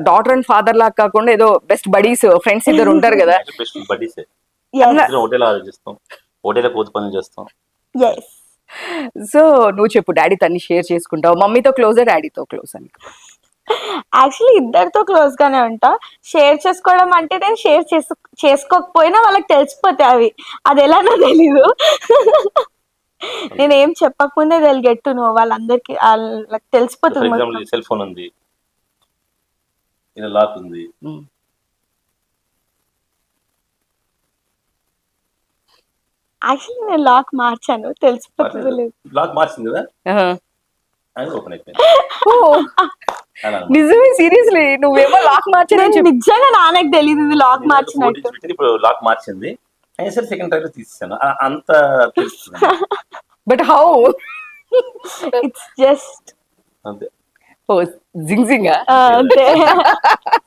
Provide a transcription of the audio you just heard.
Daughter and father లాగా కాకుండా ఏదో బెస్ట్ బడీస్ ఫ్రెండ్స్ ఇద్దరు ఉంటారు కదా. బెస్ట్ బడ్డీసే. Yes. ఇద్దరం ఒకటేలా ఆలోచిస్తాం, ఒకటేలా కోతి పనులు చేస్తాం. Yes. సో నువ్వు చెప్పు, డాడీతో అన్ని షేర్ చేసుకుంటావు, మమ్మీతో క్లోజా డాడీతో క్లోజ్ అని? యాక్చువల్లీ ఇద్దరితో క్లోజ్ గానే ఉంటా. షేర్ చేసుకోవడం అంటే నేను షేర్ చేసుకోకపోయినా వాళ్ళకి తెలిసిపోతాయి అవి, అది ఎలానో తెలీదు. నేను ఏం చెప్పకముందే they'll get to know, వాళ్ళందరికి వాళ్ళకి ఫర్ తెలిసిపోతుంది మొత్తం. ఎగ్జాంపుల్ సెల్ ఫోన్ ఉంది, ఇలా లాక్ ఉంది, యాక్చువల్లీ నేను లాక్ మార్చాను, తెలిసిపోతుంది లేదు. లాక్ మార్చింది కదా, Uh-huh. అది ఓపెన్ అయిపోయింది. Oh, అలా అన్నమాట. నిజమే, సీరియస్లీ నువ్వేమో లాక్ మార్చని నేను నిజంగా నాన్నకి తెలియదు ఇది లాక్ మార్చినట్టు. ఇప్పుడు లాక్ మార్చింది అయినా సరే సెకండ్ టైం తీసేసాను, అంత తెలుస్తుంది బట్ హౌ? ఇట్స్ జస్ట్ అంతే. ఓ జింగ్ జింగ్. అంతే.